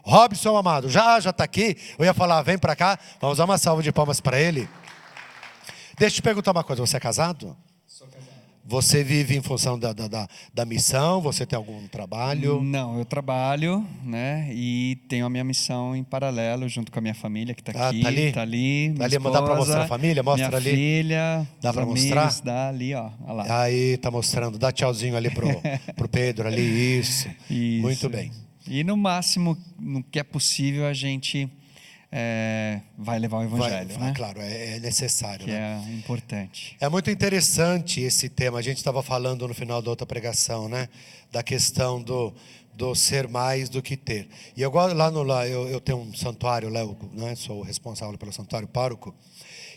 Robson Amado, já está aqui. Eu ia falar, vem para cá. Vamos dar uma salva de palmas para ele. Deixa eu te perguntar uma coisa, você é casado? Sou casado. Você vive em função da missão? Você tem algum trabalho? Não, eu trabalho, né? E tenho a minha missão em paralelo, junto com a minha família, que está aqui. Tá ali? Está ali, minha Ali, esposa, dá para mostrar a família? Mostra minha ali. filha, Dá para mostrar? Dá ali, ó. Olha lá. Aí, tá mostrando. Dá tchauzinho ali pro Pedro ali, isso. Muito bem. E no máximo, no que é possível, a gente vai levar o evangelho, né? Claro, é necessário. Que né? é importante. É muito interessante esse tema. A gente estava falando no final da outra pregação, né? Da questão do ser mais do que ter. E eu eu tenho um santuário, né? Sou o responsável pelo santuário pároco.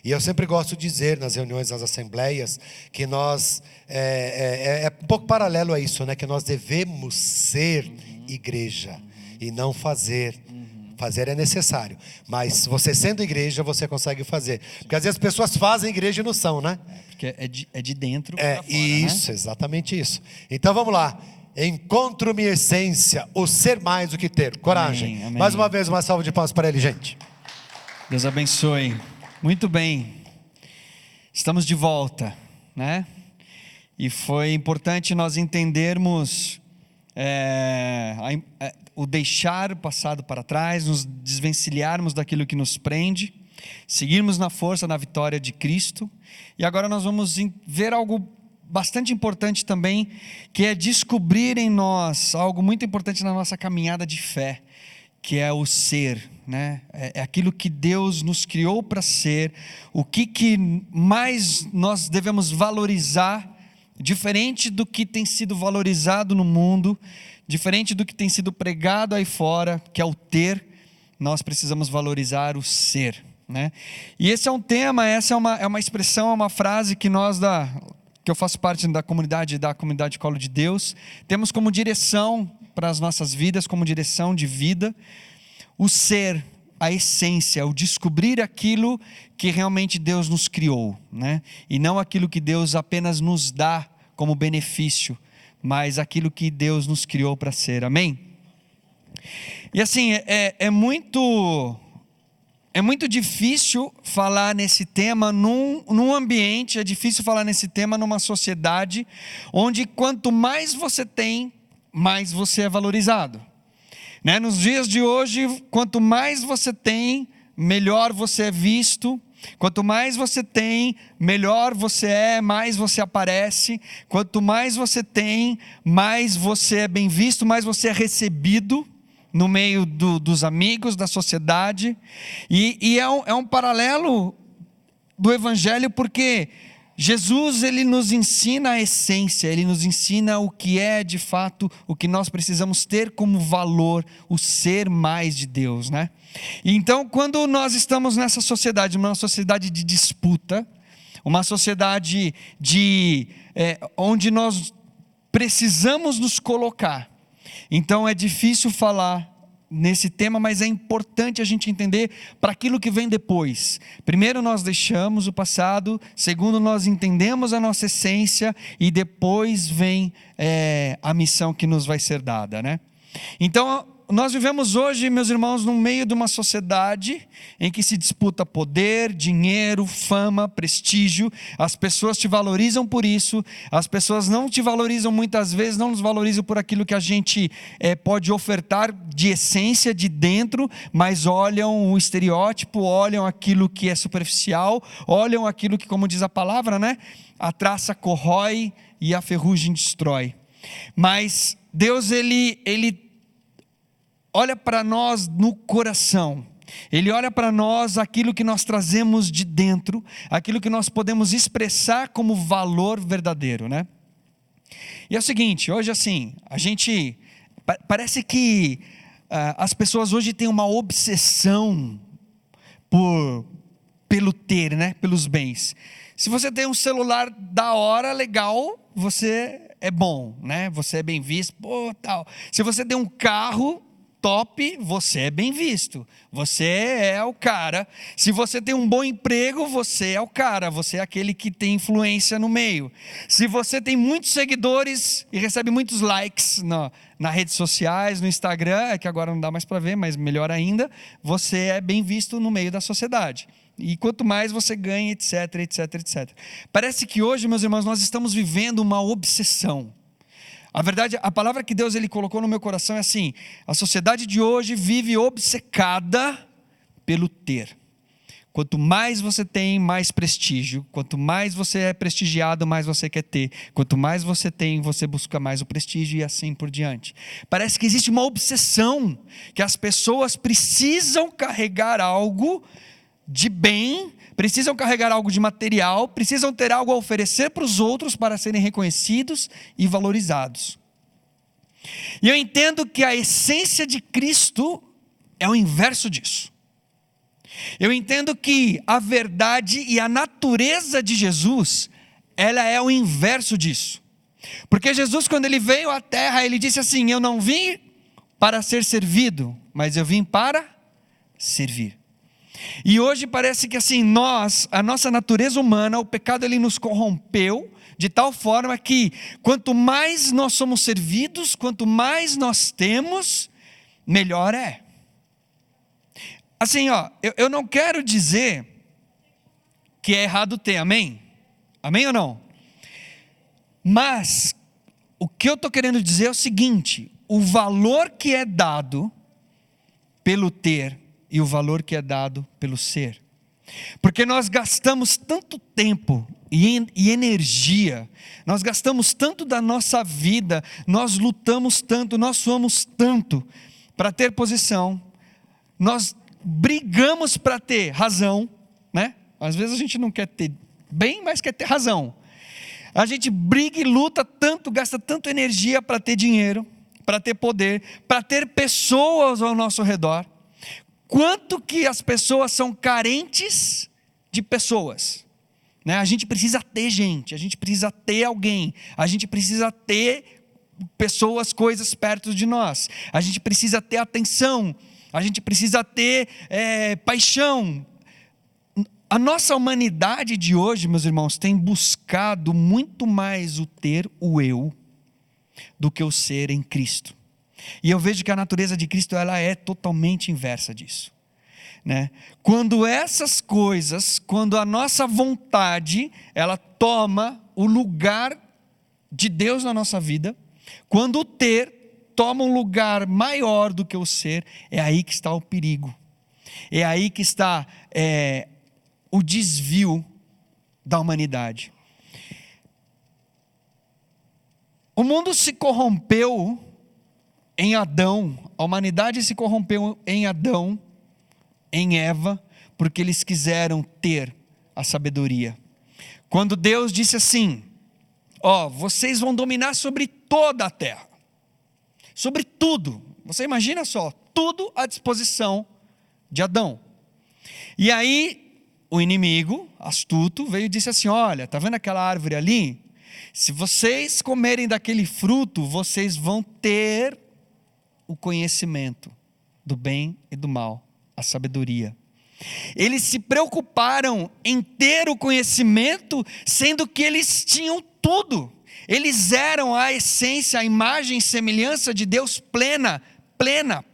E eu sempre gosto de dizer nas reuniões, nas assembleias, que nós é um pouco paralelo a isso, né? Que nós devemos ser igreja e não fazer. Fazer é necessário, mas você sendo igreja, você consegue fazer. Porque às vezes as pessoas fazem igreja e não são, né? Porque é de dentro para fora, isso, né? Exatamente isso. Então vamos lá. Encontro minha essência, o ser mais do que ter. Coragem. Amém, amém. Mais uma vez, uma salva de palmas para ele, gente. Deus abençoe. Muito bem. Estamos de volta, né? E foi importante nós entendermos o deixar o passado para trás, nos desvencilharmos daquilo que nos prende, seguirmos na força, na vitória de Cristo. E agora nós vamos ver algo bastante importante também, que é descobrir em nós algo muito importante na nossa caminhada de fé, que é o ser, né? É aquilo que Deus nos criou para ser, o que mais nós devemos valorizar, diferente do que tem sido valorizado no mundo, diferente do que tem sido pregado aí fora, que é o ter. Nós precisamos valorizar o ser, né? E esse é um tema, essa é uma expressão, é uma frase que que eu faço parte da comunidade Colo de Deus, temos como direção para as nossas vidas, como direção de vida, o ser, a essência, o descobrir aquilo que realmente Deus nos criou, né? E não aquilo que Deus apenas nos dá como benefício, mas aquilo que Deus nos criou para ser, amém? E assim, é muito difícil falar nesse tema num ambiente, é difícil falar nesse tema numa sociedade, onde quanto mais você tem, mais você é valorizado, né? Nos dias de hoje, quanto mais você tem, melhor você é visto. Quanto mais você tem, melhor você é, mais você aparece. Quanto mais você tem, mais você é bem visto, mais você é recebido no meio dos amigos, da sociedade. E é um paralelo do Evangelho, porque Jesus, ele nos ensina a essência, ele nos ensina o que é de fato, o que nós precisamos ter como valor, o ser mais de Deus, né? Então, quando nós estamos nessa sociedade, uma sociedade de disputa, uma sociedade onde nós precisamos nos colocar, então é difícil falar nesse tema, mas é importante a gente entender para aquilo que vem depois. Primeiro nós deixamos o passado, segundo nós entendemos a nossa essência, e depois vem a missão que nos vai ser dada, né? Então nós vivemos hoje, meus irmãos, no meio de uma sociedade em que se disputa poder, dinheiro, fama, prestígio. As pessoas te valorizam por isso, as pessoas não te valorizam muitas vezes, não nos valorizam por aquilo que a gente pode ofertar de essência, de dentro, mas olham o estereótipo, olham aquilo que é superficial, olham aquilo que, como diz a palavra, né? A traça corrói e a ferrugem destrói. Mas Deus, ele olha para nós no coração, ele olha para nós aquilo que nós trazemos de dentro, aquilo que nós podemos expressar como valor verdadeiro, né? E é o seguinte, hoje assim, a gente, parece que as pessoas hoje têm uma obsessão pelo ter, né? Pelos bens. Se você tem um celular da hora, legal, você é bom, né? Você é bem visto, tal. Se você tem um carro, top, você é bem visto. Você é o cara. Se você tem um bom emprego, você é o cara. Você é aquele que tem influência no meio. Se você tem muitos seguidores e recebe muitos likes nas redes sociais, no Instagram, que agora não dá mais para ver, mas melhor ainda, você é bem visto no meio da sociedade. E quanto mais você ganha, etc, etc, etc. Parece que hoje, meus irmãos, nós estamos vivendo uma obsessão. A verdade, a palavra que Deus ele colocou no meu coração é assim: a sociedade de hoje vive obcecada pelo ter. Quanto mais você tem, mais prestígio. Quanto mais você é prestigiado, mais você quer ter. Quanto mais você tem, você busca mais o prestígio e assim por diante. Parece que existe uma obsessão, que as pessoas precisam carregar algo de bem, precisam carregar algo de material, precisam ter algo a oferecer para os outros para serem reconhecidos e valorizados. E eu entendo que a essência de Cristo é o inverso disso. Eu entendo que a verdade e a natureza de Jesus, ela é o inverso disso. Porque Jesus, quando ele veio à terra, ele disse assim: eu não vim para ser servido, mas eu vim para servir. E hoje parece que assim, a nossa natureza humana, o pecado ele nos corrompeu de tal forma que quanto mais nós somos servidos, quanto mais nós temos, melhor é. Assim, eu não quero dizer que é errado ter, amém? Amém ou não? Mas o que eu estou querendo dizer é o seguinte: o valor que é dado pelo ter e o valor que é dado pelo ser. Porque nós gastamos tanto tempo e energia, nós gastamos tanto da nossa vida, nós lutamos tanto, nós suamos tanto para ter posição, nós brigamos para ter razão, né? Às vezes a gente não quer ter bem, mas quer ter razão. A gente briga e luta tanto, gasta tanta energia para ter dinheiro, para ter poder, para ter pessoas ao nosso redor. Quanto que as pessoas são carentes de pessoas, né? A gente precisa ter gente, a gente precisa ter alguém, a gente precisa ter pessoas, coisas perto de nós, a gente precisa ter atenção, a gente precisa ter paixão. A nossa humanidade de hoje, meus irmãos, tem buscado muito mais o ter, o eu, do que o ser em Cristo. E eu vejo que a natureza de Cristo ela é totalmente inversa disso, né? Quando essas coisas, quando a nossa vontade ela toma o lugar de Deus na nossa vida, quando o ter toma um lugar maior do que o ser, é aí que está o perigo, é aí que está o desvio da humanidade. O mundo se corrompeu em Adão, a humanidade se corrompeu em Adão, em Eva, porque eles quiseram ter a sabedoria. Quando Deus disse assim: vocês vão dominar sobre toda a terra, sobre tudo. Você imagina só, tudo à disposição de Adão. E aí o inimigo, astuto, veio e disse assim: olha, está vendo aquela árvore ali? Se vocês comerem daquele fruto, vocês vão ter o conhecimento do bem e do mal, a sabedoria. Eles se preocuparam em ter o conhecimento, sendo que eles tinham tudo. Eles eram a essência, a imagem e semelhança de Deus plena,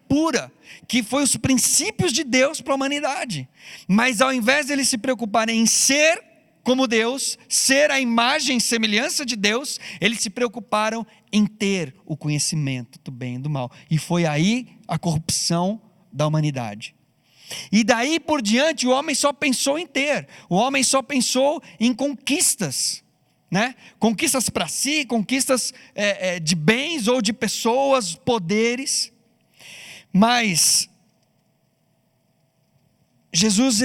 pura, que foi os princípios de Deus para a humanidade. Mas ao invés de eles se preocuparem em ser como Deus, ser a imagem e semelhança de Deus, eles se preocuparam em ter o conhecimento do bem e do mal. E foi aí a corrupção da humanidade. E daí por diante o homem só pensou em ter, o homem só pensou em conquistas, né? Conquistas para si, conquistas de bens ou de pessoas, poderes. Mas Jesus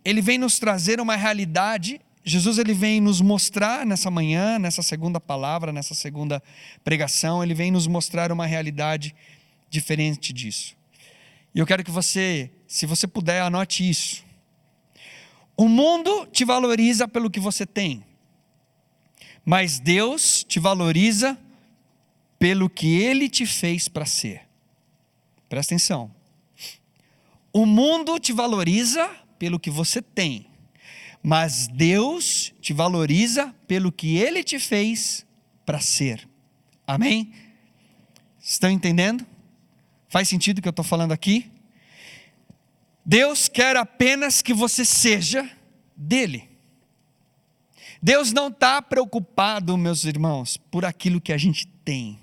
ele vem nos trazer uma realidade. Jesus ele vem nos mostrar nessa manhã, nessa segunda palavra, nessa segunda pregação, ele vem nos mostrar uma realidade diferente disso. E eu quero que você, se você puder, anote isso. O mundo te valoriza pelo que você tem, mas Deus te valoriza pelo que Ele te fez para ser. Presta atenção. O mundo te valoriza pelo que você tem, mas Deus te valoriza pelo que Ele te fez para ser. Amém? Estão entendendo? Faz sentido o que eu estou falando aqui? Deus quer apenas que você seja dele. Deus não está preocupado, meus irmãos, por aquilo que a gente tem.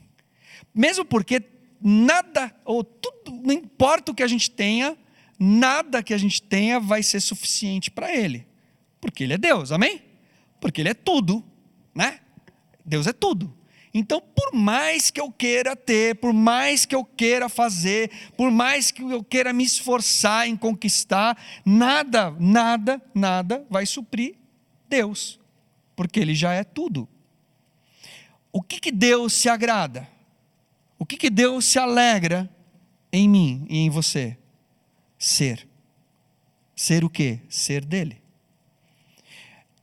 Mesmo porque nada, ou tudo, não importa o que a gente tenha, nada que a gente tenha vai ser suficiente para Ele. Porque Ele é Deus, amém? Porque Ele é tudo, né? Deus é tudo. Então, por mais que eu queira ter, por mais que eu queira fazer, por mais que eu queira me esforçar em conquistar, nada vai suprir Deus. Porque Ele já é tudo. O que Deus se agrada? O que Deus se alegra em mim e em você? Ser. Ser o quê? Ser dele.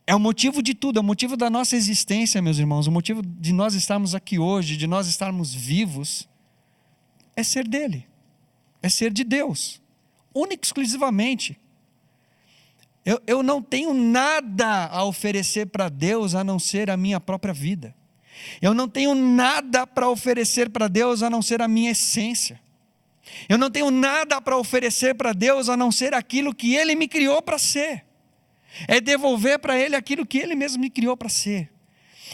É o motivo de tudo, é o motivo da nossa existência, meus irmãos. O motivo de nós estarmos aqui hoje, de nós estarmos vivos, é ser dele. É ser de Deus. Único e exclusivamente. Eu não tenho nada a oferecer para Deus a não ser a minha própria vida. Eu não tenho nada para oferecer para Deus a não ser a minha essência. Eu não tenho nada para oferecer para Deus a não ser aquilo que Ele me criou para ser. É devolver para Ele aquilo que Ele mesmo me criou para ser.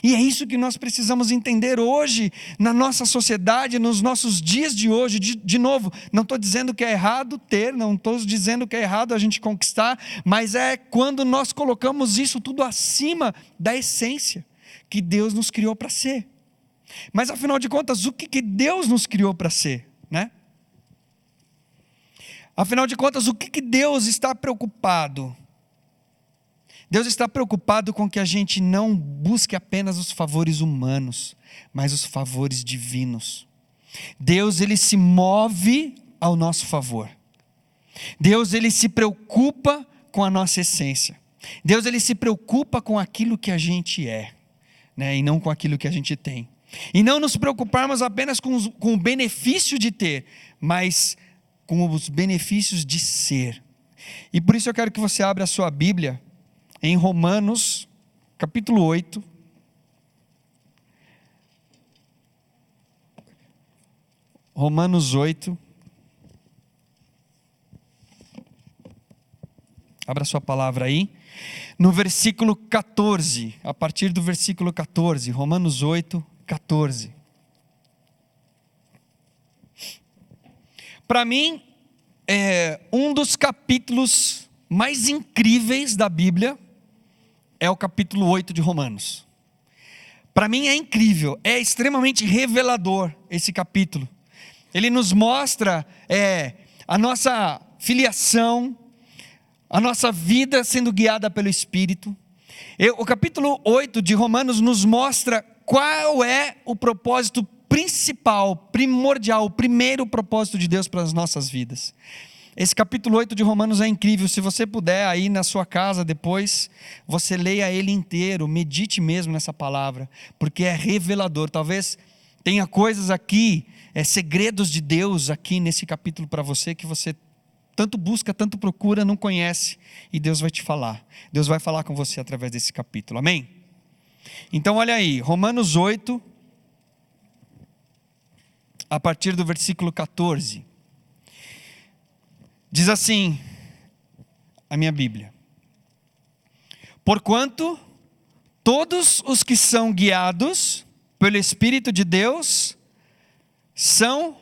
E é isso que nós precisamos entender hoje, na nossa sociedade, nos nossos dias de hoje. De novo, não estou dizendo que é errado ter, não estou dizendo que é errado a gente conquistar, mas é quando nós colocamos isso tudo acima da essência que Deus nos criou para ser. Mas afinal de contas, o que Deus nos criou para ser, né? Afinal de contas, o que Deus está preocupado? Deus está preocupado com que a gente não busque apenas os favores humanos, mas os favores divinos. Deus, Ele se move ao nosso favor. Deus, Ele se preocupa com a nossa essência. Deus, Ele se preocupa com aquilo que a gente é, né? E não com aquilo que a gente tem. E não nos preocuparmos apenas com o benefício de ter, mas com os benefícios de ser. E por isso eu quero que você abra a sua Bíblia em Romanos, capítulo 8. Romanos 8. Abra sua palavra aí. No versículo 14, a partir do versículo 14, Romanos 8, 14. Para mim, um dos capítulos mais incríveis da Bíblia é o capítulo 8 de Romanos. Para mim é incrível, é extremamente revelador esse capítulo. Ele nos mostra a nossa filiação, a nossa vida sendo guiada pelo Espírito. O capítulo 8 de Romanos nos mostra qual é o propósito principal, primordial, o primeiro propósito de Deus para as nossas vidas. Esse capítulo 8 de Romanos é incrível. Se você puder, aí na sua casa depois, você leia ele inteiro, medite mesmo nessa palavra, porque é revelador. Talvez tenha coisas aqui, segredos de Deus aqui nesse capítulo para você, que você tanto busca, tanto procura, não conhece, e Deus vai te falar. Deus vai falar com você através desse capítulo, amém? Então olha aí, Romanos 8, a partir do versículo 14. Diz assim, a minha Bíblia: porquanto todos os que são guiados pelo Espírito de Deus são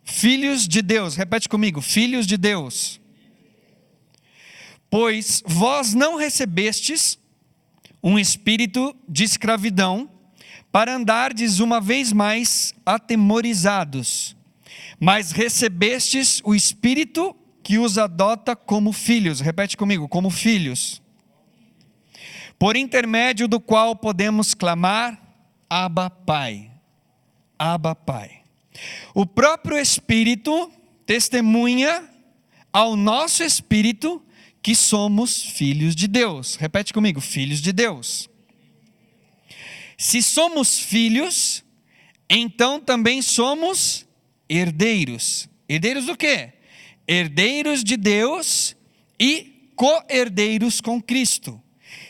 filhos de Deus. Repete comigo, filhos de Deus. Pois vós não recebestes um espírito de escravidão para andardes uma vez mais atemorizados, mas recebestes o Espírito que os adota como filhos. Repete comigo, como filhos. Por intermédio do qual podemos clamar, Abba, Pai. Abba, Pai. O próprio Espírito testemunha ao nosso espírito que somos filhos de Deus. Repete comigo, filhos de Deus. Se somos filhos, então também somos herdeiros, Herdeiros do quê? Herdeiros de Deus e co-herdeiros com Cristo,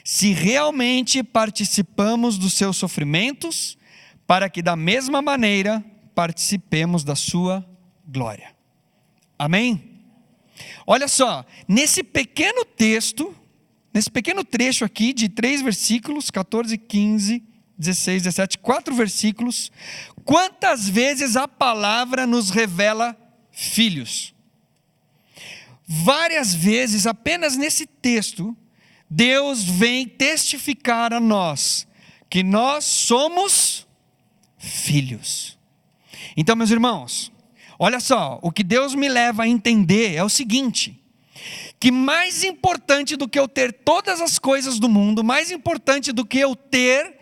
se realmente participamos dos seus sofrimentos, para que da mesma maneira participemos da sua glória. Amém? Olha só, nesse pequeno texto, nesse pequeno trecho aqui de 3 versículos, 14, 15, 16, 17, 4 versículos, quantas vezes a palavra nos revela filhos? Várias vezes, apenas nesse texto, Deus vem testificar a nós que nós somos filhos. Então, meus irmãos, olha só, o que Deus me leva a entender é o seguinte: que mais importante do que eu ter todas as coisas do mundo, mais importante do que eu ter,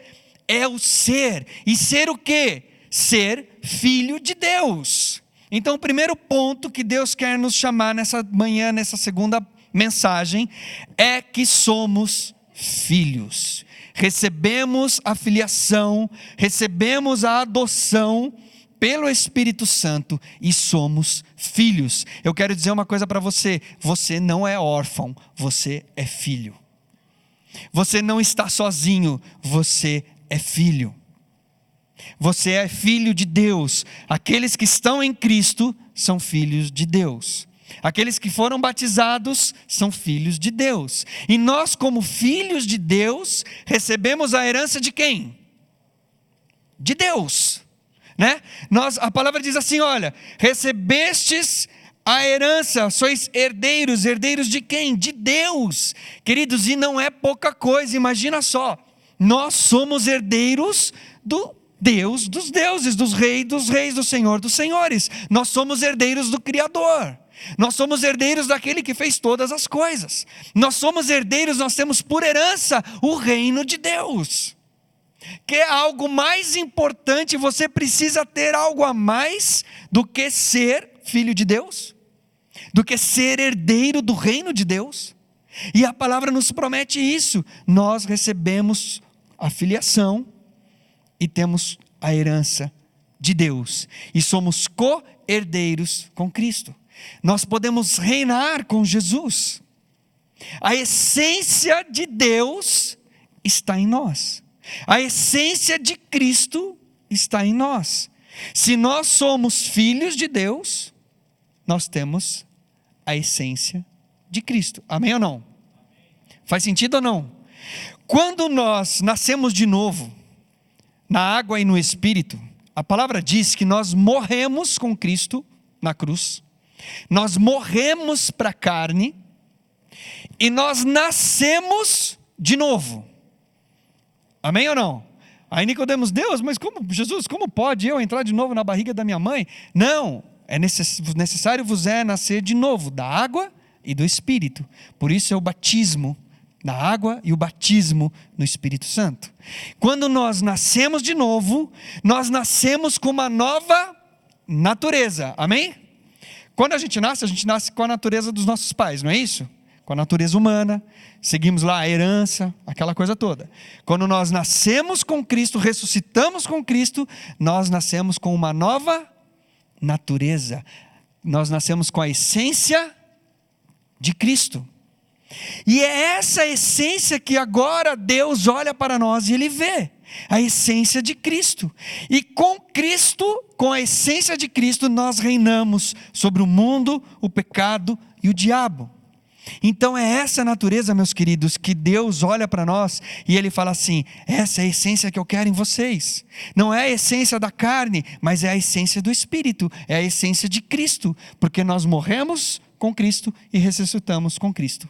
é o ser. E ser o quê? Ser filho de Deus. Então, o primeiro ponto que Deus quer nos chamar nessa manhã, nessa segunda mensagem, é que somos filhos. Recebemos a filiação, recebemos a adoção pelo Espírito Santo e somos filhos. Eu quero dizer uma coisa para você: você não é órfão, você é filho. Você não está sozinho, você é filho. Você é filho de Deus. Aqueles que estão em Cristo são filhos de Deus. Aqueles que foram batizados são filhos de Deus. E nós, como filhos de Deus, recebemos a herança de quem? De Deus, né? A palavra diz assim, olha, recebestes a herança, sois herdeiros. Herdeiros de quem? De Deus. Queridos, e não é pouca coisa, imagina só. Nós somos herdeiros do Deus dos deuses, dos reis, do Senhor dos senhores. Nós somos herdeiros do Criador. Nós somos herdeiros daquele que fez todas as coisas. Nós somos herdeiros, nós temos por herança o reino de Deus. Quer algo mais importante? Você precisa ter algo a mais do que ser filho de Deus? Do que ser herdeiro do reino de Deus? E a palavra nos promete isso. Nós recebemos a filiação e temos a herança de Deus. E somos co-herdeiros com Cristo. Nós podemos reinar com Jesus. A essência de Deus está em nós. A essência de Cristo está em nós. Se nós somos filhos de Deus, nós temos a essência de Cristo. Amém ou não? Faz sentido ou não? Quando nós nascemos de novo, na água e no Espírito, a palavra diz que nós morremos com Cristo na cruz. Nós morremos para a carne e nós nascemos de novo. Amém ou não? Aí Nicodemos, Deus, mas como, Jesus, como pode eu entrar de novo na barriga da minha mãe? Não, é necessário vos é nascer de novo, da água e do Espírito. Por isso é o batismo da água e o batismo no Espírito Santo. Quando nós nascemos de novo, nós nascemos com uma nova natureza. Amém? Quando a gente nasce com a natureza dos nossos pais, não é isso? Com a natureza humana, seguimos lá a herança, aquela coisa toda. Quando nós nascemos com Cristo, ressuscitamos com Cristo, nós nascemos com uma nova natureza. Nós nascemos com a essência de Cristo. E é essa essência que agora Deus olha para nós e Ele vê. A essência de Cristo. E com Cristo, com a essência de Cristo, nós reinamos sobre o mundo, o pecado e o diabo. Então é essa natureza, meus queridos, que Deus olha para nós e Ele fala assim: essa é a essência que eu quero em vocês. Não é a essência da carne, mas é a essência do Espírito, é a essência de Cristo, porque nós morremos com Cristo e ressuscitamos com Cristo.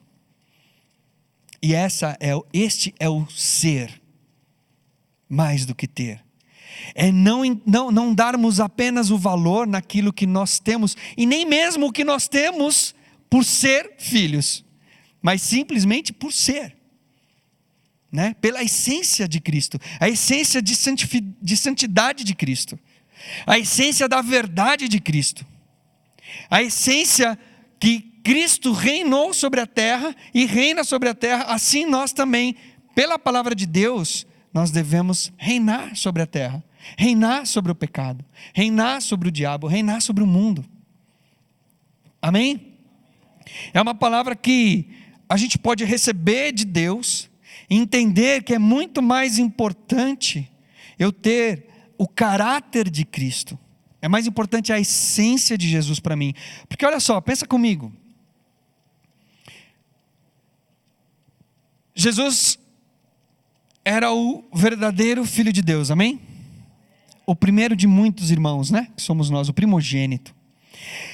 E este é o ser, mais do que ter. É não darmos apenas o valor naquilo que nós temos, e nem mesmo o que nós temos por ser filhos, mas simplesmente por ser, né? Pela essência de Cristo, a essência de santidade de Cristo, a essência da verdade de Cristo, a essência que Cristo reinou sobre a terra e reina sobre a terra, assim nós também, pela palavra de Deus, nós devemos reinar sobre a terra, reinar sobre o pecado, reinar sobre o diabo, reinar sobre o mundo. Amém? É uma palavra que a gente pode receber de Deus, e entender que é muito mais importante eu ter o caráter de Cristo. É mais importante a essência de Jesus para mim. Porque olha só, pensa comigo. Jesus era o verdadeiro Filho de Deus, amém? O primeiro de muitos irmãos, né? Que somos nós, o primogênito.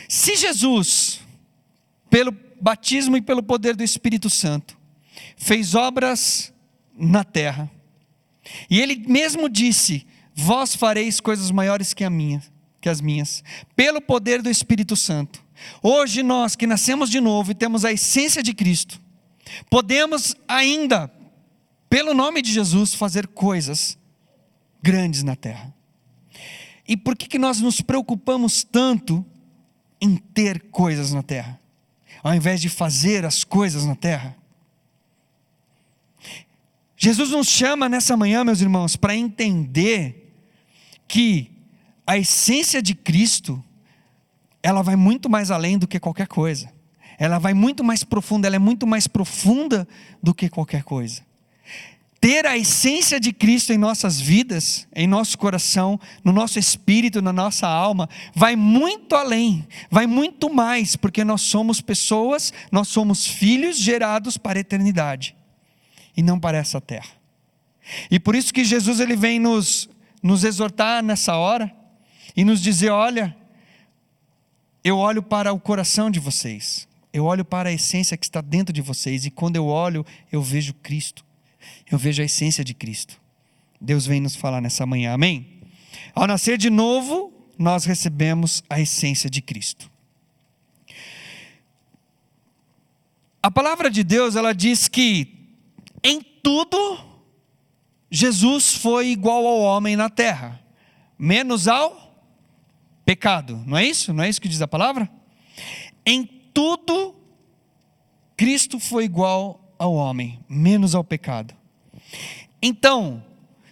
Se Jesus, pelo batismo e pelo poder do Espírito Santo, fez obras na terra, e Ele mesmo disse: vós fareis coisas maiores que as minhas, pelo poder do Espírito Santo. Hoje nós que nascemos de novo e temos a essência de Cristo, podemos ainda, pelo nome de Jesus, fazer coisas grandes na terra. E por que nós nos preocupamos tanto em ter coisas na terra, ao invés de fazer as coisas na terra? Jesus nos chama nessa manhã, meus irmãos, para entender que a essência de Cristo, ela vai muito mais além do que qualquer coisa. Ela vai muito mais profunda, ela é muito mais profunda do que qualquer coisa. Ter a essência de Cristo em nossas vidas, em nosso coração, no nosso espírito, na nossa alma, vai muito além, vai muito mais, porque nós somos pessoas, nós somos filhos gerados para a eternidade, e não para essa terra. E por isso que Jesus ele vem nos exortar nessa hora, e nos dizer: olha, eu olho para o coração de vocês, eu olho para a essência que está dentro de vocês, e quando eu olho, eu vejo Cristo, eu vejo a essência de Cristo. Deus vem nos falar nessa manhã, amém? Ao nascer de novo, nós recebemos a essência de Cristo. A palavra de Deus, ela diz que em tudo, Jesus foi igual ao homem na terra, menos ao pecado, não é isso? Não é isso que diz a palavra? Em tudo, Cristo foi igual ao homem, menos ao pecado. Então,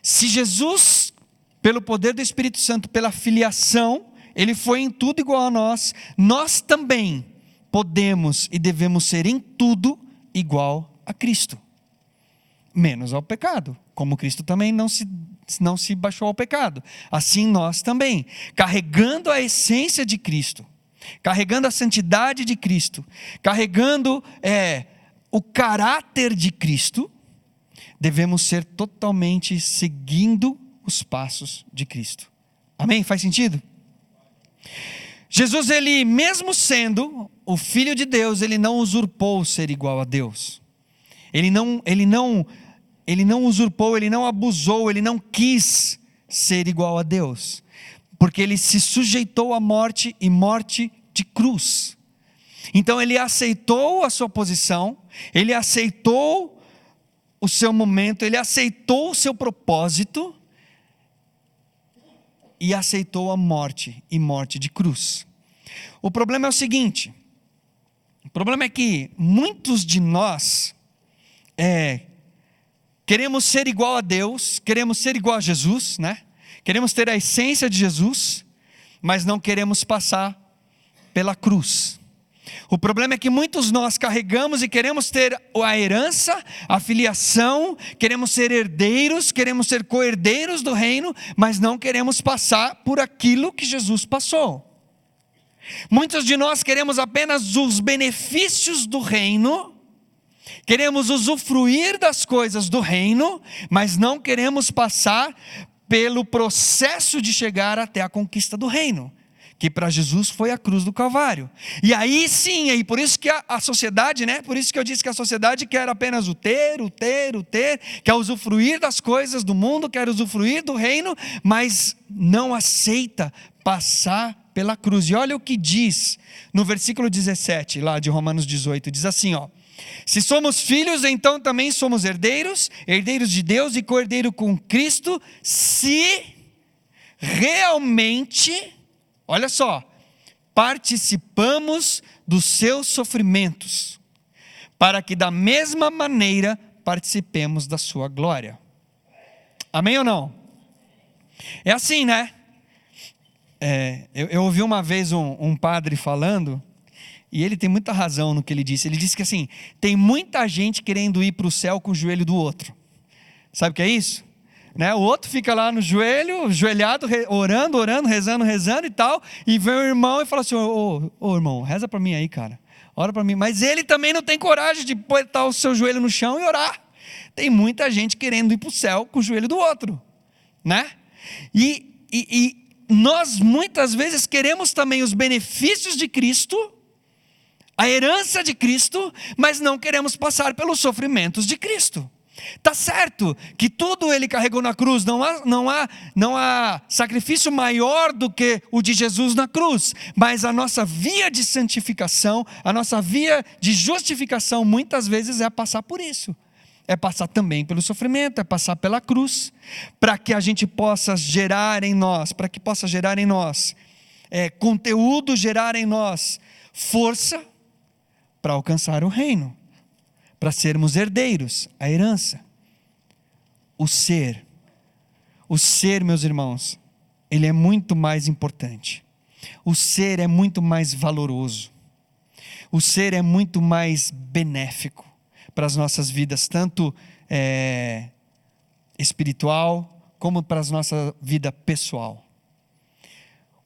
se Jesus, pelo poder do Espírito Santo, pela filiação, Ele foi em tudo igual a nós, nós também podemos e devemos ser em tudo igual a Cristo, menos ao pecado, como Cristo também não se baixou ao pecado, assim nós também, carregando a essência de Cristo, carregando a santidade de Cristo, carregando o caráter de Cristo, devemos ser totalmente seguindo os passos de Cristo. Amém? Faz sentido? Jesus, ele mesmo sendo o Filho de Deus, ele não usurpou ser igual a Deus. Ele não usurpou, ele não abusou, ele não quis ser igual a Deus, porque ele se sujeitou à morte, e morte de cruz. Então ele aceitou a sua posição, ele aceitou o seu momento, ele aceitou o seu propósito, e aceitou a morte, e morte de cruz. O problema é o seguinte, o problema é que muitos de nós queremos ser igual a Deus, queremos ser igual a Jesus, né? Queremos ter a essência de Jesus, mas não queremos passar pela cruz. O problema é que muitos nós carregamos e queremos ter a herança, a filiação, queremos ser herdeiros, queremos ser co-herdeiros do reino, mas não queremos passar por aquilo que Jesus passou. Muitos de nós queremos apenas os benefícios do reino, queremos usufruir das coisas do reino, mas não queremos passar pelo processo de chegar até a conquista do reino, que para Jesus foi a cruz do Calvário. E aí sim, e por isso que a sociedade, né? Por isso que eu disse que a sociedade quer apenas o ter, quer usufruir das coisas do mundo, quer usufruir do reino, mas não aceita passar pela cruz. E olha o que diz no versículo 17, lá de Romanos 18, diz assim, ó: se somos filhos, então também somos herdeiros, herdeiros de Deus e co-herdeiro com Cristo, se realmente, olha só, participamos dos seus sofrimentos, para que da mesma maneira participemos da sua glória. Amém ou não? É assim, né? Eu ouvi uma vez um padre falando, E ele tem muita razão no que ele disse. Ele disse que assim, tem muita gente querendo ir para o céu com o joelho do outro. Sabe o que é isso? Né? O outro fica lá no joelho, ajoelhado, orando, rezando e tal. E vem o irmão e fala assim, ô irmão, reza para mim aí, cara. Ora para mim. Mas ele também não tem coragem de botar o seu joelho no chão e orar. Tem muita gente querendo ir para o céu com o joelho do outro. Né? E nós muitas vezes queremos também os benefícios de Cristo, a herança de Cristo, mas não queremos passar pelos sofrimentos de Cristo. Tá certo que tudo ele carregou na cruz, não há sacrifício maior do que o de Jesus na cruz, mas a nossa via de santificação, a nossa via de justificação muitas vezes é passar por isso. É passar também pelo sofrimento, é passar pela cruz, para que a gente possa gerar em nós, conteúdo, gerar em nós força para alcançar o reino, para sermos herdeiros, a herança. O ser, meus irmãos, ele é muito mais importante. O ser é muito mais valoroso. O ser é muito mais benéfico para as nossas vidas, tanto espiritual, como para a nossa vida pessoal.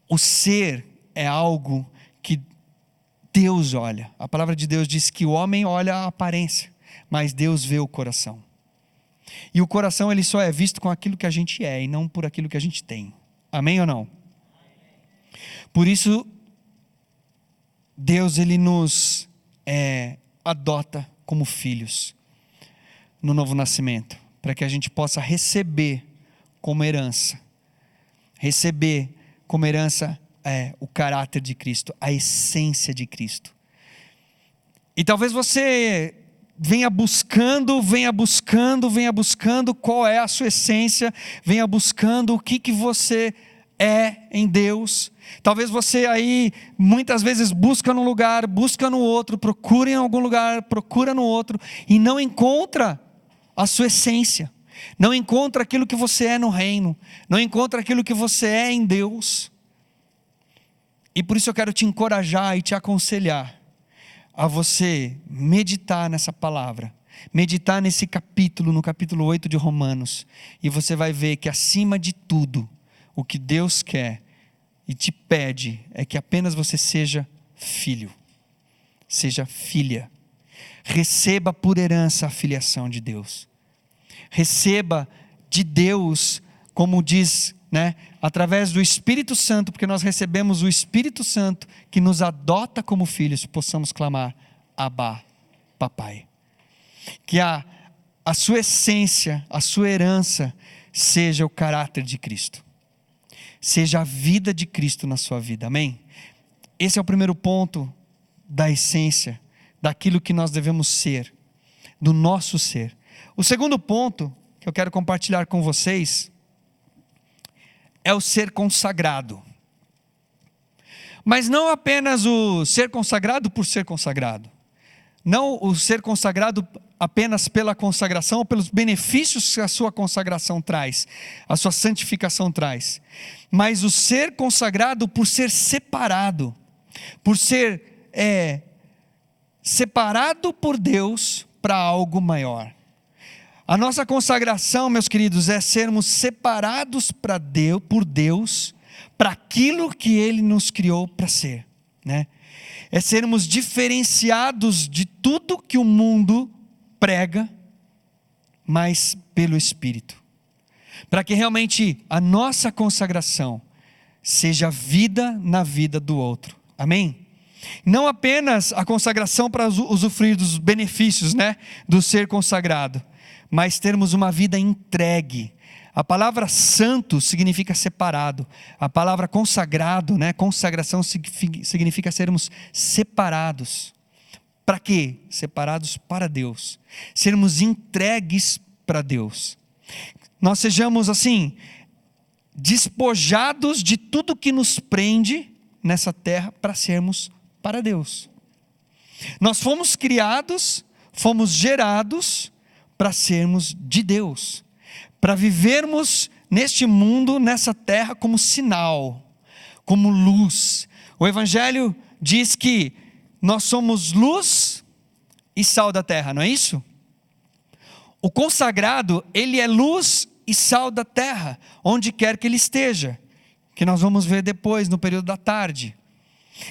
O ser é algo que Deus olha. A palavra de Deus diz que o homem olha a aparência, mas Deus vê o coração. E o coração ele só é visto com aquilo que a gente é, e não por aquilo que a gente tem. Amém ou não? Por isso, Deus ele nos adota como filhos no novo nascimento, para que a gente possa receber como herança o caráter de Cristo, a essência de Cristo. E talvez você venha buscando qual é a sua essência, venha buscando o que você é em Deus. Talvez você aí muitas vezes busca num lugar, busca no outro, procura em algum lugar, procura no outro e não encontra a sua essência, não encontra aquilo que você é no reino, não encontra aquilo que você é em Deus. E por isso eu quero te encorajar e te aconselhar a você meditar nessa palavra, meditar nesse capítulo, no capítulo 8 de Romanos, e você vai ver que acima de tudo, o que Deus quer e te pede é que apenas você seja filho, seja filha, receba por herança a filiação de Deus, receba de Deus, como diz, através do Espírito Santo, porque nós recebemos o Espírito Santo que nos adota como filhos, possamos clamar, Abba, papai. Que a sua essência, a sua herança seja o caráter de Cristo, seja a vida de Cristo na sua vida, amém? Esse é o primeiro ponto da essência, daquilo que nós devemos ser, do nosso ser. O segundo ponto que eu quero compartilhar com vocês é o ser consagrado. Mas não apenas o ser consagrado por ser consagrado. Não o ser consagrado apenas pela consagração ou pelos benefícios que a sua consagração traz, a sua santificação traz. Mas o ser consagrado por ser separado, por ser separado por Deus para algo maior. A nossa consagração, meus queridos, é sermos separados por Deus, para aquilo que Ele nos criou para ser, É sermos diferenciados de tudo que o mundo prega, mas pelo Espírito. Para que realmente a nossa consagração seja vida na vida do outro. Amém? Não apenas a consagração para usufruir dos benefícios, do ser consagrado, mas termos uma vida entregue. A palavra santo significa separado. A palavra consagrado, consagração significa sermos separados. Para quê? Separados para Deus. Sermos entregues para Deus. Nós sejamos assim, despojados de tudo que nos prende nessa terra para sermos para Deus. Nós fomos criados, fomos gerados para sermos de Deus, para vivermos neste mundo, nessa terra como sinal, como luz. O Evangelho diz que nós somos luz e sal da terra, não é isso? O consagrado, ele é luz e sal da terra, onde quer que ele esteja, que nós vamos ver depois, no período da tarde.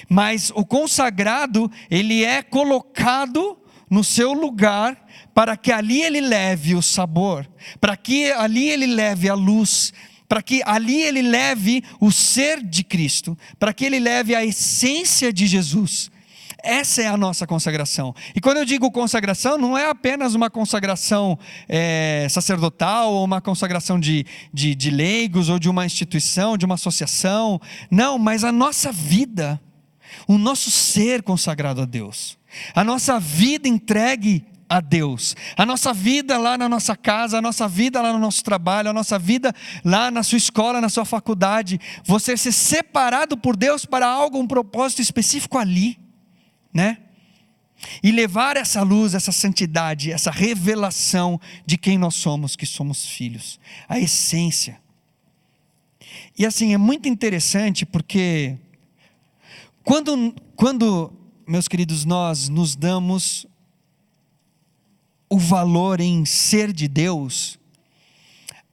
Mas o consagrado, ele é colocado no seu lugar, para que ali ele leve o sabor, para que ali ele leve a luz, para que ali ele leve o ser de Cristo, para que ele leve a essência de Jesus. Essa é a nossa consagração. E quando eu digo consagração, não é apenas uma consagração sacerdotal, ou uma consagração de leigos, ou de uma instituição, de uma associação. Não, mas a nossa vida, o nosso ser consagrado a Deus, a nossa vida entregue a Deus, a nossa vida lá na nossa casa, a nossa vida lá no nosso trabalho, a nossa vida lá na sua escola, na sua faculdade, você ser separado por Deus para algo, um propósito específico ali, né? E levar essa luz, essa santidade, essa revelação de quem nós somos, que somos filhos, a essência. E assim, é muito interessante porque quando, meus queridos, nós nos damos o valor em ser de Deus,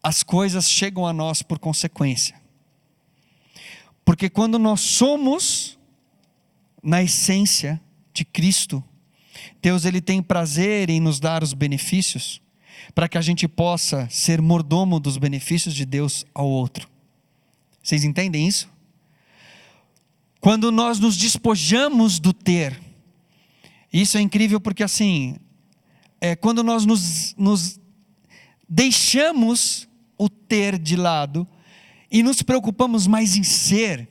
as coisas chegam a nós por consequência. Porque quando nós somos na essência de Cristo, Deus ele tem prazer em nos dar os benefícios, para que a gente possa ser mordomo dos benefícios de Deus ao outro. Vocês entendem isso? Quando nós nos despojamos do ter, isso é incrível porque assim, quando nós nos deixamos o ter de lado e nos preocupamos mais em ser,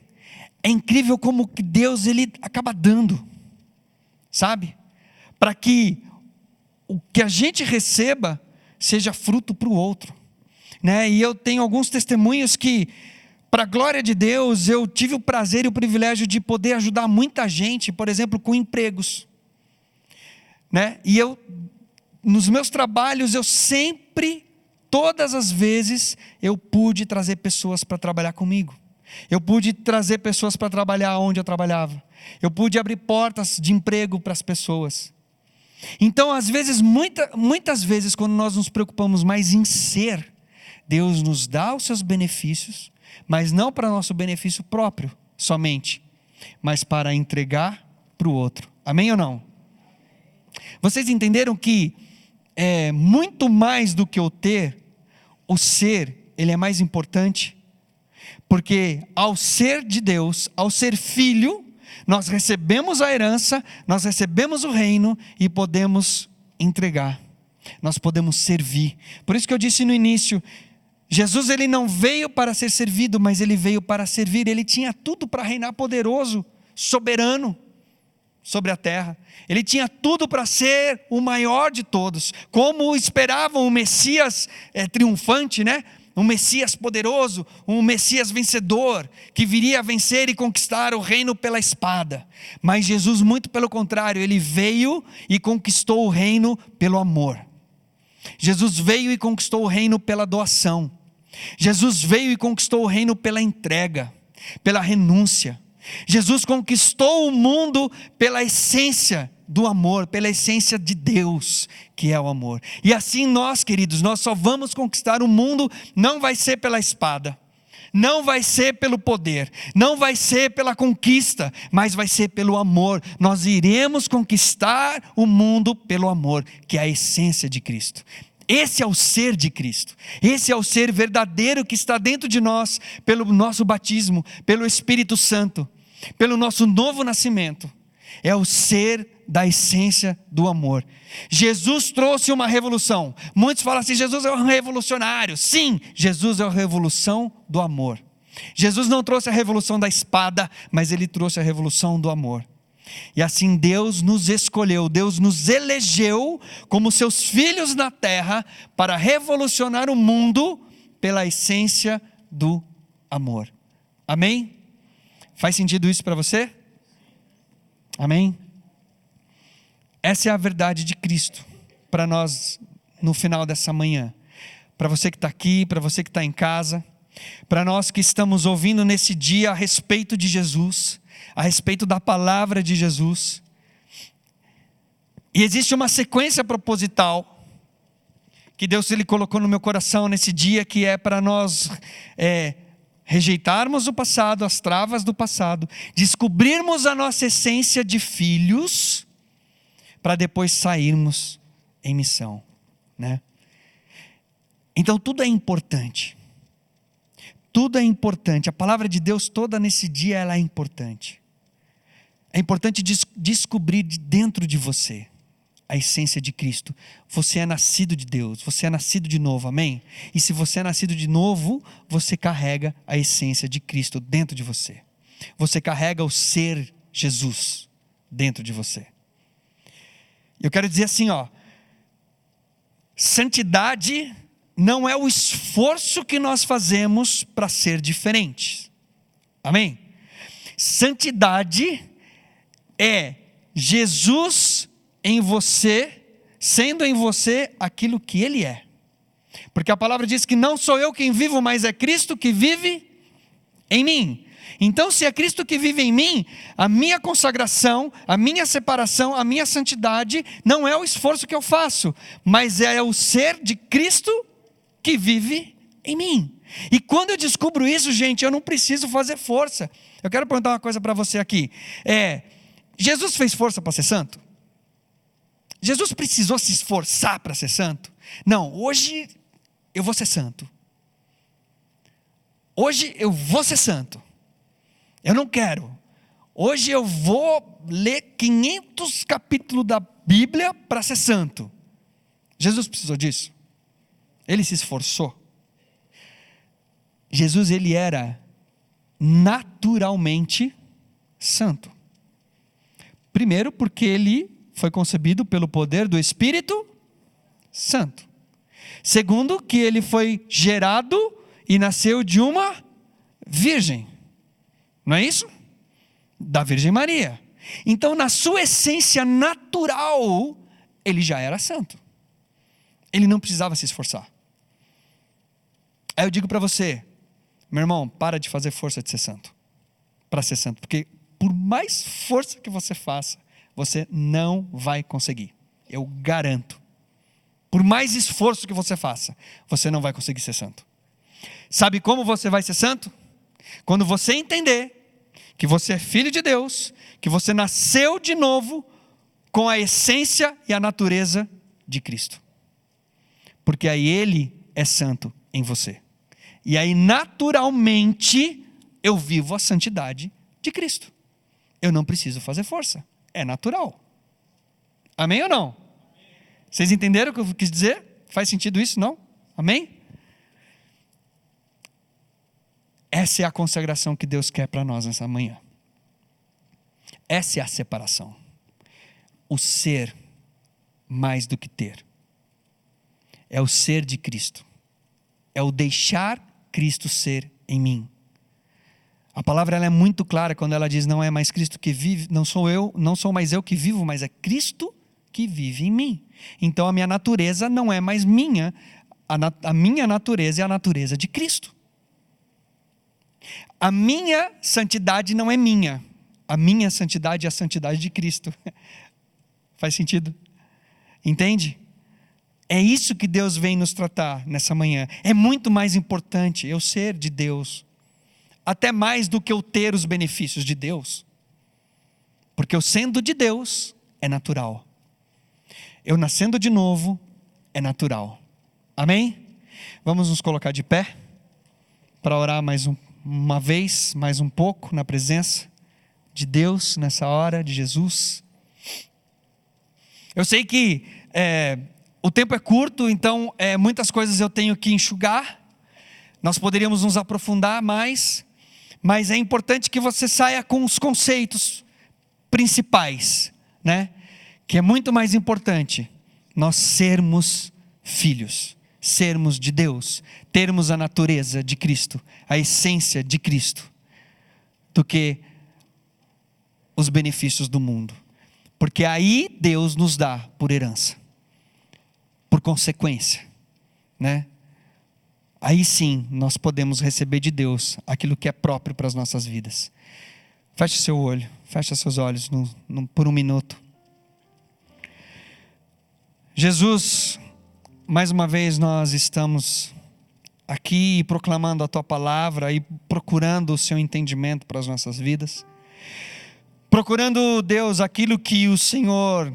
é incrível como que Deus ele acaba dando, sabe? Para que o que a gente receba seja fruto para o outro, né? E eu tenho alguns testemunhos que, para a glória de Deus, eu tive o prazer e o privilégio de poder ajudar muita gente, por exemplo, com empregos, né? E nos meus trabalhos, eu sempre, todas as vezes, eu pude trazer pessoas para trabalhar comigo. Eu pude trazer pessoas para trabalhar onde eu trabalhava. Eu pude abrir portas de emprego para as pessoas. Então, às vezes, muitas vezes, quando nós nos preocupamos mais em ser, Deus nos dá os seus benefícios, mas não para nosso benefício próprio somente, mas para entregar para o outro. Amém ou não? Vocês entenderam que muito mais do que o ter, o ser, ele é mais importante? Porque ao ser de Deus, ao ser filho, nós recebemos a herança, nós recebemos o reino e podemos entregar, nós podemos servir. Por isso que eu disse no início, Jesus ele não veio para ser servido, mas ele veio para servir. Ele tinha tudo para reinar poderoso, soberano sobre a terra. Ele tinha tudo para ser o maior de todos, como esperavam o Messias triunfante, né? Um Messias poderoso, um Messias vencedor, que viria a vencer e conquistar o reino pela espada. Mas Jesus, muito pelo contrário, ele veio e conquistou o reino pelo amor. Jesus veio e conquistou o reino pela doação. Jesus veio e conquistou o reino pela entrega, pela renúncia. Jesus conquistou o mundo pela essência do amor, pela essência de Deus, que é o amor. E assim nós, queridos, nós só vamos conquistar o mundo, não vai ser pela espada, não vai ser pelo poder, não vai ser pela conquista, mas vai ser pelo amor. Nós iremos conquistar o mundo pelo amor, que é a essência de Cristo. Esse é o ser de Cristo, esse é o ser verdadeiro que está dentro de nós, pelo nosso batismo, pelo Espírito Santo, pelo nosso novo nascimento. É o ser da essência do amor. Jesus trouxe uma revolução. Muitos falam assim, Jesus é um revolucionário. Sim, Jesus é a revolução do amor. Jesus não trouxe a revolução da espada, mas ele trouxe a revolução do amor. E assim Deus nos escolheu, Deus nos elegeu como seus filhos na terra para revolucionar o mundo pela essência do amor. Amém? Faz sentido isso para você? Amém? Essa é a verdade de Cristo para nós no final dessa manhã. Para você que está aqui, para você que está em casa, para nós que estamos ouvindo nesse dia a respeito de Jesus, a respeito da palavra de Jesus. E existe uma sequência proposital que Deus ele colocou no meu coração nesse dia, que é para nós rejeitarmos o passado, as travas do passado, descobrirmos a nossa essência de filhos, para depois sairmos em missão, né? Então tudo é importante. Tudo é importante. A palavra de Deus toda nesse dia ela é importante. É importante descobrir de dentro de você a essência de Cristo. Você é nascido de Deus, você é nascido de novo, amém? E se você é nascido de novo, você carrega a essência de Cristo dentro de você. Você carrega o ser Jesus dentro de você. Eu quero dizer assim, santidade não é o esforço que nós fazemos para ser diferentes, amém? Santidade é Jesus em você, sendo em você aquilo que Ele é. Porque a palavra diz que não sou eu quem vivo, mas é Cristo que vive em mim. Então, se é Cristo que vive em mim, a minha consagração, a minha separação, a minha santidade, não é o esforço que eu faço, mas é o ser de Cristo que vive em mim. E quando eu descubro isso, gente, eu não preciso fazer força. Eu quero perguntar uma coisa para você aqui. Jesus fez força para ser santo? Jesus precisou se esforçar para ser santo? Não, hoje eu vou ser santo. Hoje eu vou ser santo. Eu não quero. Hoje eu vou ler 500 capítulos da Bíblia para ser santo. Jesus precisou disso? Ele se esforçou? Jesus, ele era naturalmente santo. Primeiro, porque ele foi concebido pelo poder do Espírito Santo. Segundo, que ele foi gerado e nasceu de uma virgem. Não é isso? Da Virgem Maria. Então, na sua essência natural, ele já era santo. Ele não precisava se esforçar. Aí eu digo para você, meu irmão, para de fazer força de ser santo. Para ser santo. Porque por mais força que você faça, você não vai conseguir. Eu garanto. Por mais esforço que você faça, você não vai conseguir ser santo. Sabe como você vai ser santo? Quando você entender que você é filho de Deus, que você nasceu de novo com a essência e a natureza de Cristo. Porque aí Ele é santo em você. E aí naturalmente eu vivo a santidade de Cristo. Eu não preciso fazer força. É natural. Amém ou não? Vocês entenderam o que eu quis dizer? Faz sentido isso, não? Amém? Essa é a consagração que Deus quer para nós nessa manhã. Essa é a separação. O ser mais do que ter. É o ser de Cristo. É o deixar Cristo ser em mim. A palavra ela é muito clara quando ela diz: não é mais Cristo que vive, não sou mais eu que vivo, mas é Cristo que vive em mim. Então a minha natureza não é mais minha, a minha natureza é a natureza de Cristo. A minha santidade não é minha, a minha santidade é a santidade de Cristo. Faz sentido? Entende? É isso que Deus vem nos tratar nessa manhã. É muito mais importante eu ser de Deus, até mais do que eu ter os benefícios de Deus, porque eu sendo de Deus é natural, eu nascendo de novo é natural. Amém? Vamos nos colocar de pé para orar mais uma vez, mais um pouco na presença de Deus nessa hora, de Jesus. Eu sei que o tempo é curto, então muitas coisas eu tenho que enxugar. Nós poderíamos nos aprofundar mais, mas é importante que você saia com os conceitos principais, né? Que é muito mais importante nós sermos filhos, sermos de Deus, termos a natureza de Cristo, a essência de Cristo, do que os benefícios do mundo. Porque aí Deus nos dá por herança, por consequência, né? Aí sim nós podemos receber de Deus aquilo que é próprio para as nossas vidas. Feche seu olho, feche seus olhos por um minuto. Jesus, mais uma vez nós estamos aqui proclamando a Tua palavra e procurando o Seu entendimento para as nossas vidas. Procurando, Deus, aquilo que o Senhor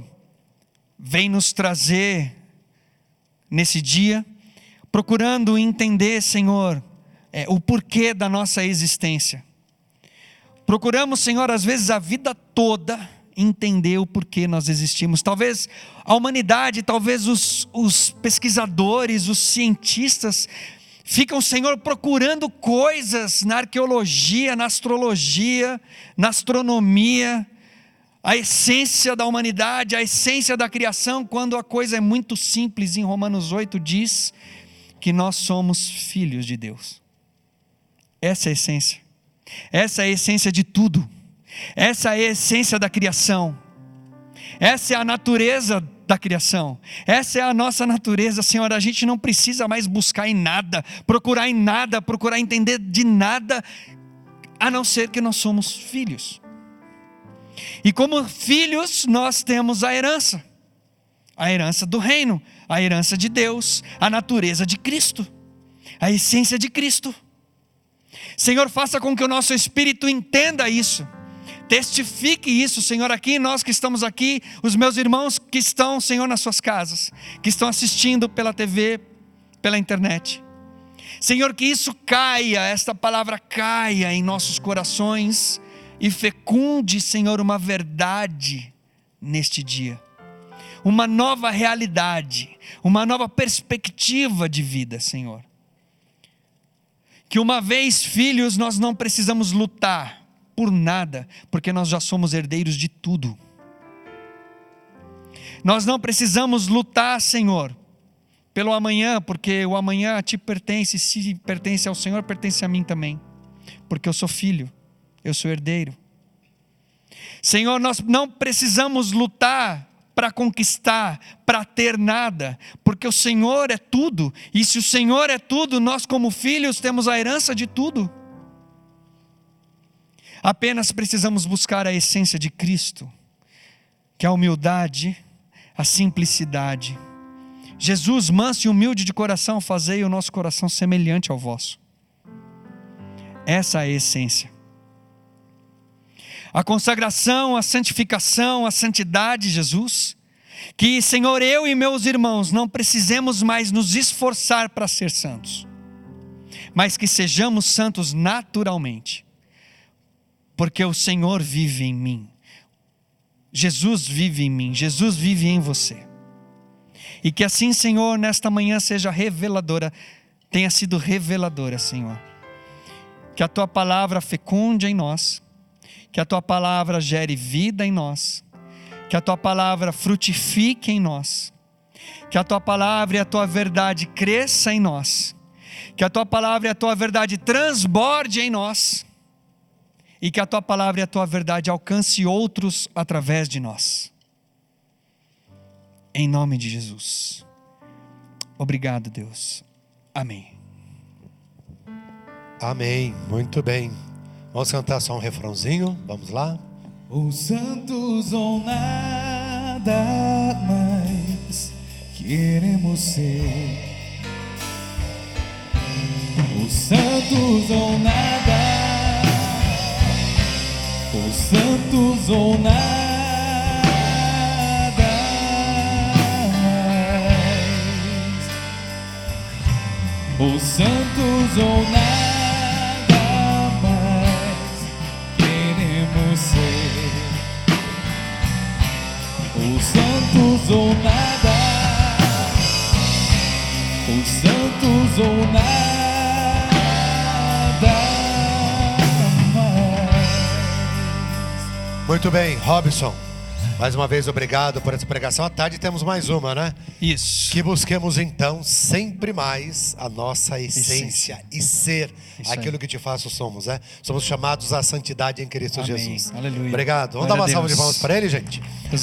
vem nos trazer nesse dia. Procurando entender, Senhor, o porquê da nossa existência. Procuramos, Senhor, às vezes a vida toda entender o porquê nós existimos. Talvez a humanidade, talvez os pesquisadores, os cientistas ficam, Senhor, procurando coisas na arqueologia, na astrologia, na astronomia, a essência da humanidade, a essência da criação, quando a coisa é muito simples. Em Romanos 8 diz que nós somos filhos de Deus. Essa é a essência. Essa é a essência de tudo. Essa é a essência da criação. Essa é a natureza da criação. Essa é a nossa natureza, Senhor. A gente não precisa mais buscar em nada, procurar entender de nada, a não ser que nós somos filhos. E como filhos, nós temos a herança do reino, a herança de Deus, a natureza de Cristo, a essência de Cristo. Senhor, faça com que o nosso espírito entenda isso, testifique isso, Senhor, aqui, nós que estamos aqui, os meus irmãos que estão, Senhor, nas suas casas, que estão assistindo pela TV, pela internet. Senhor, que isso caia, esta palavra caia em nossos corações e fecunde, Senhor, uma verdade neste dia, uma nova realidade, uma nova perspectiva de vida, Senhor. Que uma vez filhos, nós não precisamos lutar por nada, porque nós já somos herdeiros de tudo. Nós não precisamos lutar, Senhor, pelo amanhã, porque o amanhã a Ti pertence, se pertence ao Senhor, pertence a mim também, porque eu sou filho, eu sou herdeiro. Senhor, nós não precisamos lutar para conquistar, para ter nada, porque o Senhor é tudo, e se o Senhor é tudo, nós como filhos temos a herança de tudo. Apenas precisamos buscar a essência de Cristo, que é a humildade, a simplicidade. Jesus, manso e humilde de coração, fazei o nosso coração semelhante ao vosso. Essa é a essência. A consagração, a santificação, a santidade, Jesus, que, Senhor, eu e meus irmãos não precisemos mais nos esforçar para ser santos, mas que sejamos santos naturalmente, porque o Senhor vive em mim, Jesus vive em mim, Jesus vive em você. E que assim, Senhor, nesta manhã seja reveladora, tenha sido reveladora, Senhor, que a Tua palavra fecunde em nós, que a Tua palavra gere vida em nós, que a Tua palavra frutifique em nós, que a Tua palavra e a Tua verdade cresça em nós, que a Tua palavra e a Tua verdade transborde em nós, e que a Tua palavra e a Tua verdade alcance outros através de nós. Em nome de Jesus. Obrigado, Deus. Amém. Amém. Muito bem. Vamos cantar só um refrãozinho, vamos lá? Os santos ou nada mais queremos ser. Os santos ou nada, os santos ou nada mais, os santos ou nada. Os santos ou nada, os santos ou nada mais. Muito bem, Robson, mais uma vez obrigado por essa pregação. À tarde temos mais uma, né? Isso. Que busquemos então sempre mais a nossa essência e ser aquilo que de fato somos, né? Somos chamados à santidade em Cristo Amém. Jesus. Aleluia. Obrigado. Vamos Glória dar uma a salva de Deus. palmas para ele, gente? Deus